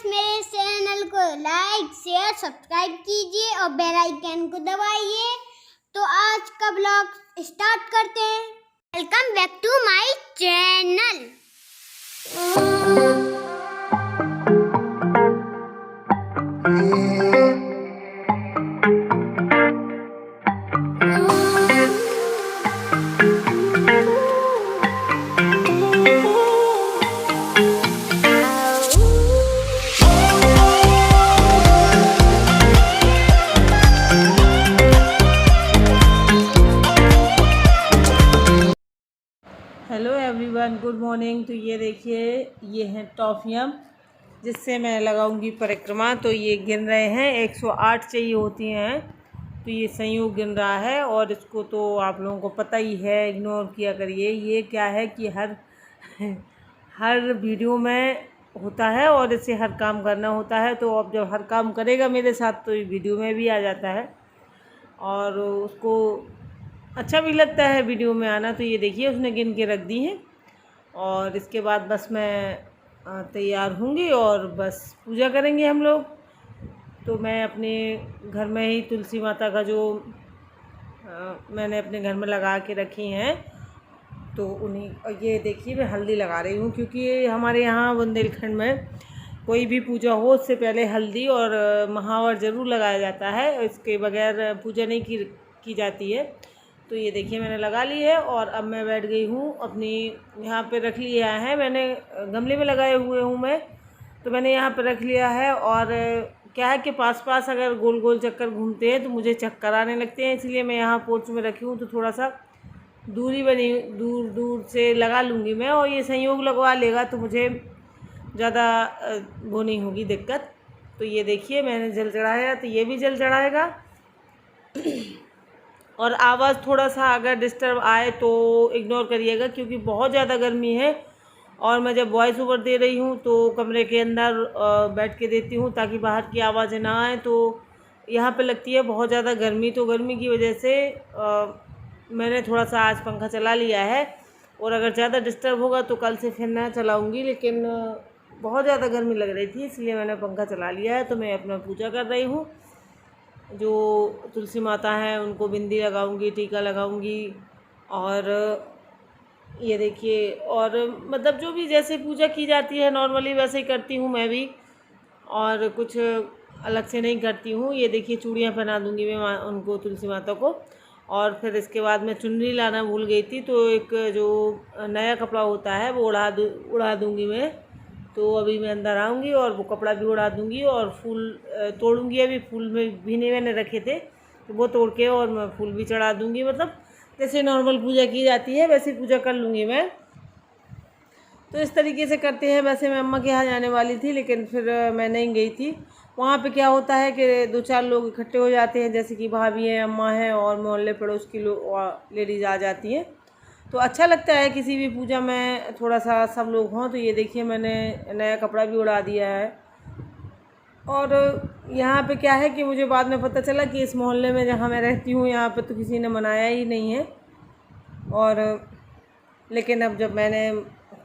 मेरे चैनल को like share subscribe कीजिए और बेल आइकन को दबाइए। तो आज का ब्लॉग स्टार्ट करते हैं। Welcome back to my channel. Hello everyone, good morning. तो ये देखिए, ये हैं टॉफ़ियाँ जिससे मैं लगाऊंगी परिक्रमा। तो ये गिन रहे हैं, 108 चाहिए होती हैं। तो ये संयोग गिन रहा है और इसको तो आप लोगों को पता ही है, इग्नोर किया करिए। ये क्या है कि हर वीडियो में होता है और इससे हर काम करना होता है। तो अब जब हर काम करेगा मेरे साथ तो ये वीडियो में भी आ जाता है और उसको अच्छा भी लगता है वीडियो में आना। तो ये देखिए, उसने गिन के रख दी हैं और इसके बाद बस मैं तैयार होंगी और बस पूजा करेंगे हम लोग। तो मैं अपने घर में ही तुलसी माता का जो मैंने अपने घर में लगा के रखी हैं, तो उन्हीं। और ये देखिए, मैं हल्दी लगा रही हूँ क्योंकि हमारे यहाँ बुंदेलखंड में कोई भी पूजा हो उससे पहले हल्दी और महावर ज़रूर लगाया जाता है। इसके बगैर पूजा नहीं की जाती है। तो ये देखिए, मैंने लगा ली है और अब मैं बैठ गई हूँ अपनी। यहाँ पे रख लिया है मैंने, गमले में लगाए हुए हूँ मैं। तो मैंने यहाँ पे रख लिया है और क्या है कि पास पास अगर गोल गोल चक्कर घूमते हैं तो मुझे चक्कर आने लगते हैं, इसलिए मैं यहाँ पोर्च में रखी हूँ। तो थोड़ा सा दूर दूर से लगा लूँगी मैं, और ये संयोग लगवा लेगा तो मुझे ज़्यादा वो नहीं होगी दिक्कत। तो ये देखिए, मैंने जल चढ़ाया, तो ये भी जल चढ़ाएगा। और आवाज़ थोड़ा सा अगर डिस्टर्ब आए तो इग्नोर करिएगा क्योंकि बहुत ज़्यादा गर्मी है। और मैं जब वॉइस ओवर दे रही हूँ तो कमरे के अंदर बैठ के देती हूँ ताकि बाहर की आवाज़ें ना आए। तो यहाँ पे लगती है बहुत ज़्यादा गर्मी, तो गर्मी की वजह से मैंने थोड़ा सा आज पंखा चला लिया है। और अगर ज़्यादा डिस्टर्ब होगा तो कल से फिर ना चलाऊँगी, लेकिन बहुत ज़्यादा गर्मी लग रही थी इसलिए मैंने पंखा चला लिया है। तो मैं अपना पूजा कर रही हूँ। जो तुलसी माता हैं उनको बिंदी लगाऊंगी, टीका लगाऊंगी। और ये देखिए, और मतलब जो भी जैसे पूजा की जाती है नॉर्मली वैसे ही करती हूँ मैं भी, और कुछ अलग से नहीं करती हूँ। ये देखिए, चूड़ियाँ पहना दूंगी मैं उनको, तुलसी माता को। और फिर इसके बाद मैं चुनरी लाना भूल गई थी, तो एक जो नया कपड़ा होता है वो उड़ा दूँगी मैं। तो अभी मैं अंदर आऊँगी और वो कपड़ा भी उड़ा दूँगी और फूल तोड़ूँगी। अभी फूल में भी नहीं मैंने रखे थे, तो वो तोड़ के और मैं फूल भी चढ़ा दूँगी। मतलब जैसे नॉर्मल पूजा की जाती है वैसे पूजा कर लूँगी मैं। तो इस तरीके से करते हैं। वैसे मैं अम्मा के यहाँ जाने वाली थी लेकिन फिर मैं नहीं गई थी। वहाँ पे क्या होता है कि 2-4 लोग इकट्ठे हो जाते हैं, जैसे कि भाभी हैं, अम्मा हैं और मोहल्ले पड़ोस की लेडीज़ आ जाती हैं। तो अच्छा लगता है किसी भी पूजा में थोड़ा सा सब लोग हों। तो ये देखिए, मैंने नया कपड़ा भी उड़ा दिया है। और यहाँ पे क्या है कि मुझे बाद में पता चला कि इस मोहल्ले में जहाँ मैं रहती हूँ यहाँ पे तो किसी ने मनाया ही नहीं है। और लेकिन अब जब मैंने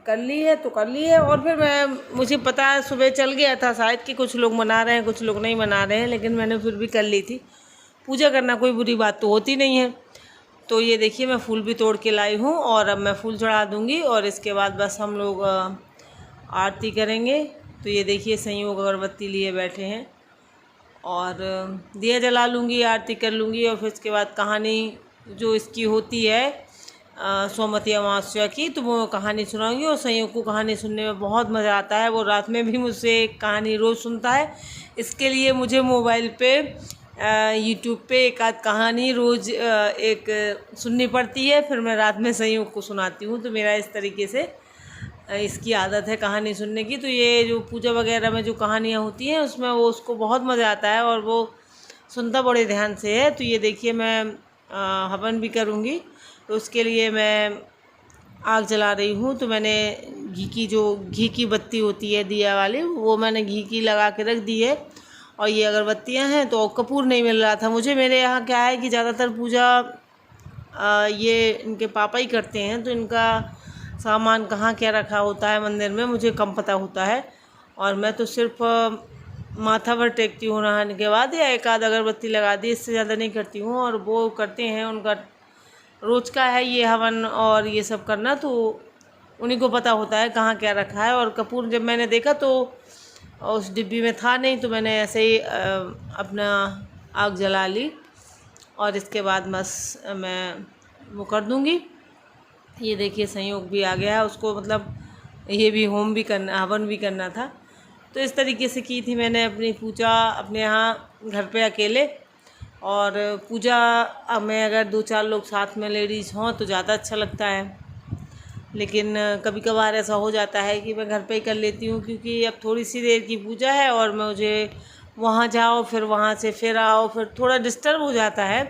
कर ली है तो कर ली है। और फिर मुझे पता सुबह चल गया था शायद कि कुछ लोग मना रहे हैं, कुछ लोग नहीं मना रहे हैं, लेकिन मैंने फिर भी कर ली थी। पूजा करना कोई बुरी बात तो होती नहीं है। तो ये देखिए, मैं फूल भी तोड़ के लाई हूँ और अब मैं फूल चढ़ा दूँगी और इसके बाद बस हम लोग आरती करेंगे। तो ये देखिए, संयोग अगरबत्ती लिए बैठे हैं और दिया जला लूँगी, आरती कर लूँगी। और फिर इसके बाद कहानी जो इसकी होती है सोमवती अमावस्या की, तो वो कहानी सुनाऊंगी। और संयोग को कहानी सुनने में बहुत मज़ा आता है। वो रात में भी मुझसे कहानी रोज़ सुनता है। इसके लिए मुझे मोबाइल पे यूट्यूब पे एक आध कहानी रोज़ एक सुननी पड़ती है, फिर मैं रात में संयोग को सुनाती हूँ। तो मेरा इस तरीके से इसकी आदत है कहानी सुनने की। तो ये जो पूजा वगैरह में जो कहानियाँ होती हैं उसमें वो उसको बहुत मज़ा आता है और वो सुनता बड़े ध्यान से है। तो ये देखिए, मैं हवन भी करूँगी, तो उसके लिए मैं आग जला रही हूँ। तो मैंने घी की बत्ती होती है दिया वाली, वो मैंने घी की लगा के रख दी है। और ये अगरबत्तियाँ हैं, तो कपूर नहीं मिल रहा था मुझे। मेरे यहाँ क्या है कि ज़्यादातर पूजा ये इनके पापा ही करते हैं, तो इनका सामान कहाँ क्या रखा होता है मंदिर में मुझे कम पता होता है। और मैं तो सिर्फ माथा भर टेकती हूँ नहाने के बाद, या एक आध अगरबत्ती लगा दी, इससे ज़्यादा नहीं करती हूँ। और वो करते हैं, उनका रोज़ का है ये हवन और ये सब करना, तो उन्हीं को पता होता है कहाँ क्या रखा है। और कपूर जब मैंने देखा तो उस डिब्बी में था नहीं, तो मैंने ऐसे ही अपना आग जला ली और इसके बाद बस मैं वो कर दूँगी। ये देखिए संयोग भी आ गया है, उसको मतलब ये भी होम भी करना, हवन भी करना था। तो इस तरीके से की थी मैंने अपनी पूजा अपने यहाँ घर पे अकेले। और पूजा में अगर 2-4 लोग साथ में लेडीज़ हों तो ज़्यादा अच्छा लगता है, लेकिन कभी कभार ऐसा हो जाता है कि मैं घर पे ही कर लेती हूँ, क्योंकि अब थोड़ी सी देर की पूजा है और मुझे वहाँ जाओ फिर वहाँ से फिर आओ, फिर थोड़ा डिस्टर्ब हो जाता है।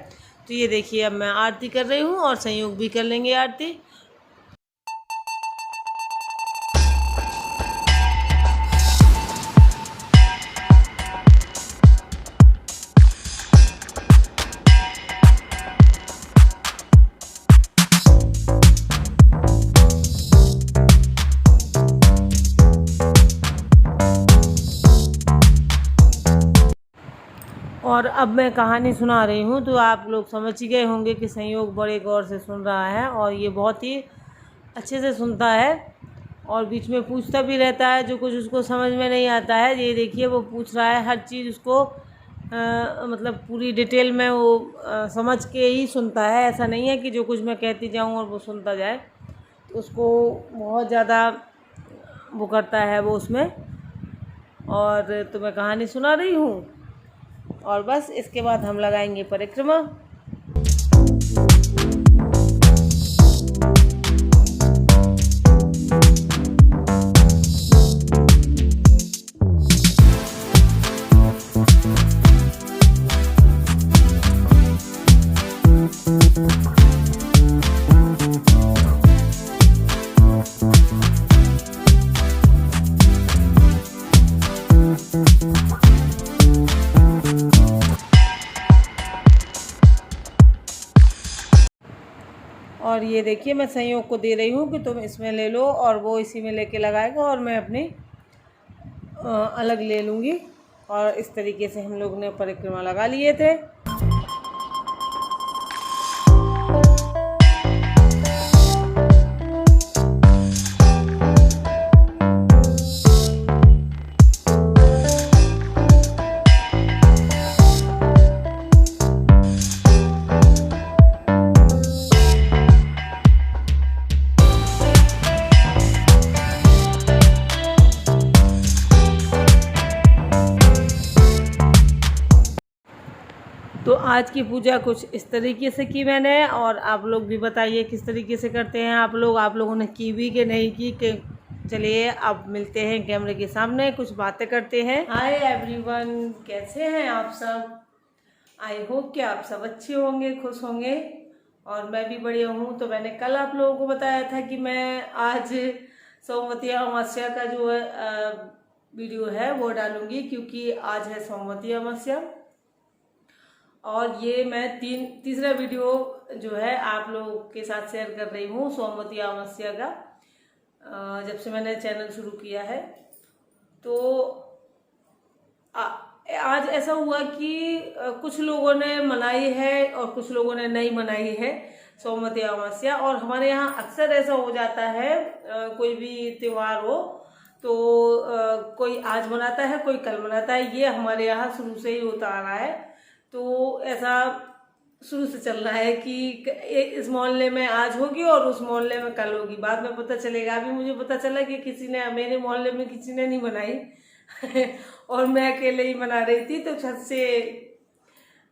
तो ये देखिए अब मैं आरती कर रही हूँ और संयोग भी कर लेंगे आरती। और अब मैं कहानी सुना रही हूँ, तो आप लोग समझ ही गए होंगे कि संयोग बड़े गौर से सुन रहा है और ये बहुत ही अच्छे से सुनता है और बीच में पूछता भी रहता है जो कुछ उसको समझ में नहीं आता है। ये देखिए वो पूछ रहा है, हर चीज़ उसको मतलब पूरी डिटेल में वो समझ के ही सुनता है। ऐसा नहीं है कि जो कुछ मैं कहती जाऊँ और वो सुनता जाए, तो उसको बहुत ज़्यादा वो करता है वो उसमें। और तो मैं कहानी सुना रही हूँ और बस इसके बाद हम लगाएंगे परिक्रमा। और ये देखिए मैं संयोग को दे रही हूँ कि तुम इसमें ले लो, और वो इसी में लेके लगाएगा और मैं अपनी अलग ले लूँगी। और इस तरीके से हम लोग ने परिक्रमा लगा लिए थे। तो आज की पूजा कुछ इस तरीके से की मैंने, और आप लोग भी बताइए किस तरीके से करते हैं आप लोगों ने की भी कि नहीं की। कि चलिए अब मिलते हैं कैमरे के सामने, कुछ बातें करते हैं। हाय एवरीवन, कैसे हैं आप सब? आई होप कि आप सब अच्छे होंगे, खुश होंगे, और मैं भी बढ़िया हूँ। तो मैंने कल आप लोगों को बताया था कि मैं आज सोमवती अमावस्या का जो वीडियो है वो डालूंगी, क्योंकि आज है सोमवती अमावस्या। और ये मैं तीसरा वीडियो जो है आप लोगों के साथ शेयर कर रही हूँ सोमवती अमावस्या का, जब से मैंने चैनल शुरू किया है। तो आज ऐसा हुआ कि कुछ लोगों ने मनाई है और कुछ लोगों ने नहीं मनाई है सोमवती अमावस्या। और हमारे यहाँ अक्सर ऐसा हो जाता है, कोई भी त्यौहार हो तो कोई आज मनाता है कोई कल मनाता है। ये हमारे यहाँ शुरू से ही होता आ रहा है। तो ऐसा शुरू से चल रहा है कि इस मोहल्ले में आज होगी और उस मोहल्ले में कल होगी। बाद में पता चलेगा। अभी मुझे पता चला कि किसी ने, मेरे मोहल्ले में किसी ने नहीं बनाई और मैं अकेले ही मना रही थी। तो छत से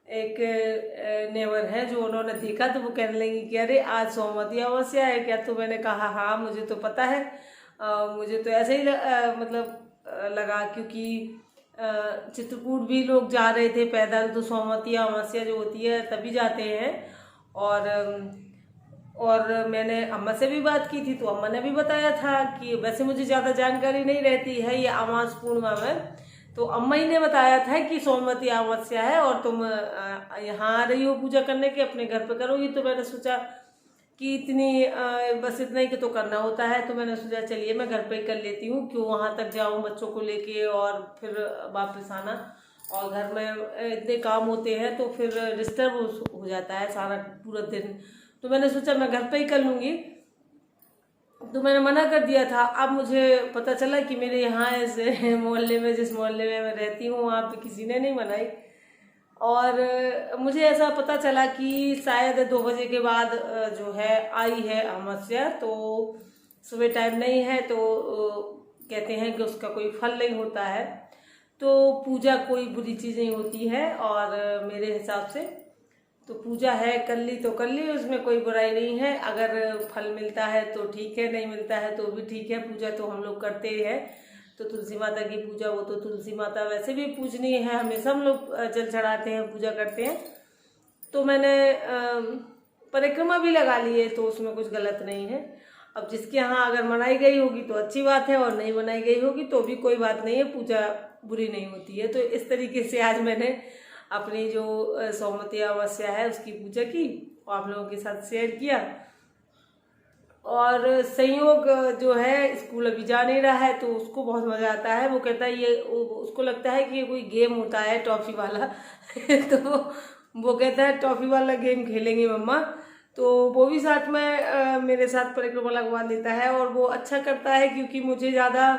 एक नेवर है जो उन्होंने देखा, तो वो कहने लगी कि अरे आज सोमवती अमावस्या है क्या? तो मैंने कहा हाँ मुझे तो पता है, मुझे तो ऐसे ही लगा, क्योंकि चित्रकूट भी लोग जा रहे थे पैदल, तो सोमवती अमावस्या जो होती है तभी जाते हैं। और मैंने अम्मा से भी बात की थी, तो अम्मा ने भी बताया था कि वैसे मुझे ज़्यादा जानकारी नहीं रहती है ये अमावस पूर्णिमा में, तो अम्मा ही ने बताया था कि सोमवती अमावस्या है और तुम यहाँ आ रही हो पूजा करने के, अपने घर पे करोगी। तो मैंने सोचा कि बस इतना ही कि तो करना होता है। तो मैंने सोचा चलिए मैं घर पे ही कर लेती हूँ, क्यों वहाँ तक जाऊँ बच्चों को लेके और फिर वापस आना, और घर में इतने काम होते हैं तो फिर डिस्टर्ब हो जाता है सारा पूरा दिन। तो मैंने सोचा मैं घर पे ही कर लूँगी, तो मैंने मना कर दिया था। अब मुझे पता चला कि मेरे यहाँ ऐसे मोहल्ले में, जिस मोहल्ले में मैं रहती हूँ, वहाँ पे किसी ने नहीं मनाई। और मुझे ऐसा पता चला कि शायद 2 बजे के बाद जो है आई है अमावस्या, तो सुबह टाइम नहीं है, तो कहते हैं कि उसका कोई फल नहीं होता है। तो पूजा कोई बुरी चीज़ नहीं होती है, और मेरे हिसाब से तो पूजा है, कर ली तो कर ली, उसमें कोई बुराई नहीं है। अगर फल मिलता है तो ठीक है, नहीं मिलता है तो भी ठीक है। पूजा तो हम लोग करते ही है। तो तुलसी माता की पूजा, वो तो तुलसी माता वैसे भी पूजनीय है, हमेशा हम लोग जल चढ़ाते हैं, पूजा करते हैं। तो मैंने परिक्रमा भी लगा ली है, तो उसमें कुछ गलत नहीं है। अब जिसके यहाँ अगर मनाई गई होगी तो अच्छी बात है, और नहीं मनाई गई होगी तो भी कोई बात नहीं है, पूजा बुरी नहीं होती है। तो इस तरीके से आज मैंने अपनी जो सौमती अमावस्या है उसकी पूजा की, और आप लोगों के साथ शेयर किया। और संयोग जो है स्कूल अभी जा नहीं रहा है, तो उसको बहुत मज़ा आता है। वो कहता है उसको लगता है कि ये कोई गेम होता है टॉफ़ी वाला तो वो कहता है टॉफ़ी वाला गेम खेलेंगे मम्मा। तो वो भी साथ में मेरे साथ परिक्रमा लगवा लेता है, और वो अच्छा करता है, क्योंकि मुझे ज़्यादा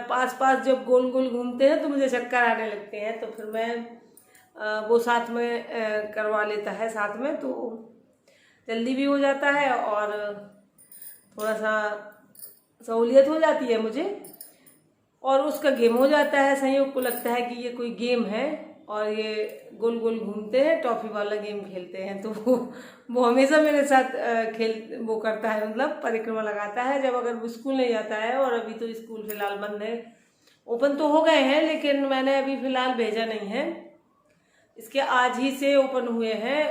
पास पास जब गोल गोल घूमते हैं तो मुझे चक्कर आने लगते हैं। तो फिर मैं वो साथ में करवा लेता है साथ में, तो जल्दी भी हो जाता है और थोड़ा सा सहूलियत हो जाती है मुझे, और उसका गेम हो जाता है। संयोग को लगता है कि ये कोई गेम है, और ये गोल गोल घूमते हैं, टॉफ़ी वाला गेम खेलते हैं। तो वो हमेशा मेरे साथ वो करता है, मतलब परिक्रमा लगाता है जब अगर वो स्कूल नहीं जाता है। और अभी तो स्कूल फिलहाल बंद है, ओपन तो हो गए हैं लेकिन मैंने अभी फ़िलहाल भेजा नहीं है। इसके आज ही से ओपन हुए हैं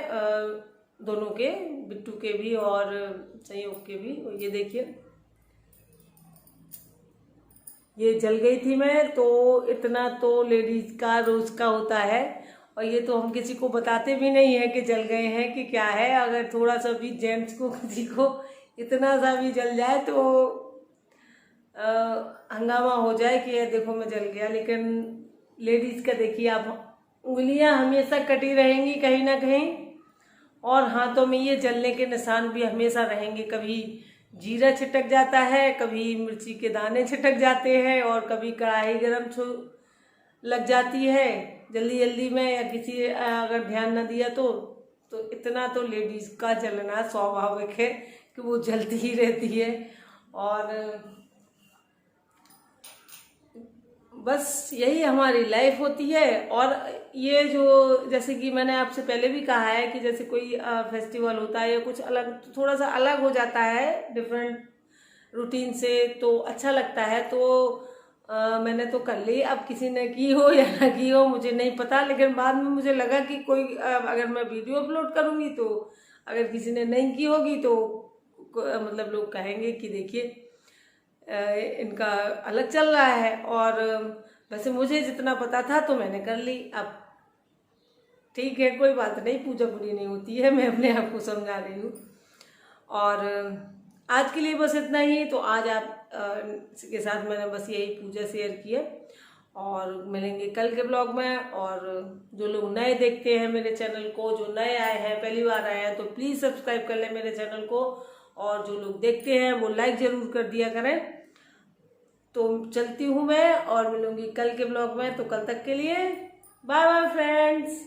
दोनों के, बिट्टू के भी और संयोग के भी। और ये देखिए, ये जल गई थी मैं, तो इतना तो लेडीज का रोज का होता है, और ये तो हम किसी को बताते भी नहीं है कि जल गए हैं कि क्या है। अगर थोड़ा सा भी जेंट्स को, किसी को इतना सा भी जल जाए तो हंगामा हो जाए कि ये देखो मैं जल गया। लेकिन लेडीज का देखिए आप, उंगलियां हमेशा कटी रहेंगी कहीं ना कहीं, और हाथों में ये जलने के निशान भी हमेशा रहेंगे। कभी जीरा छिटक जाता है, कभी मिर्ची के दाने छिटक जाते हैं, और कभी कढ़ाई गरम लग जाती है जल्दी जल्दी में, या किसी अगर ध्यान न दिया तो इतना तो लेडीज का जलना स्वाभाविक है कि वो जलती ही रहती है। और बस यही हमारी लाइफ होती है। और ये जो, जैसे कि मैंने आपसे पहले भी कहा है कि जैसे कोई फेस्टिवल होता है या कुछ अलग, थोड़ा सा अलग हो जाता है डिफरेंट रूटीन से, तो अच्छा लगता है। तो मैंने तो कर ली। अब किसी ने की हो या ना की हो मुझे नहीं पता, लेकिन बाद में मुझे लगा कि कोई अगर मैं वीडियो अपलोड करूँगी तो अगर किसी ने नहीं की होगी तो मतलब लोग कहेंगे कि देखिए इनका अलग चल रहा है। और वैसे मुझे जितना पता था तो मैंने कर ली। अब ठीक है, कोई बात नहीं, पूजा बुरी नहीं होती है, मैं अपने आप को समझा रही हूँ। और आज के लिए बस इतना ही। तो आज आप के साथ मैंने बस यही पूजा शेयर की है, और मिलेंगे कल के ब्लॉग में। और जो लोग नए देखते हैं मेरे चैनल को, जो नए आए हैं, पहली बार आए हैं, तो प्लीज़ सब्सक्राइब कर लें मेरे चैनल को, और जो लोग देखते हैं वो लाइक ज़रूर कर दिया करें। तो चलती हूँ मैं, और मिलूंगी कल के ब्लॉग में। तो कल तक के लिए बाय बाय फ्रेंड्स।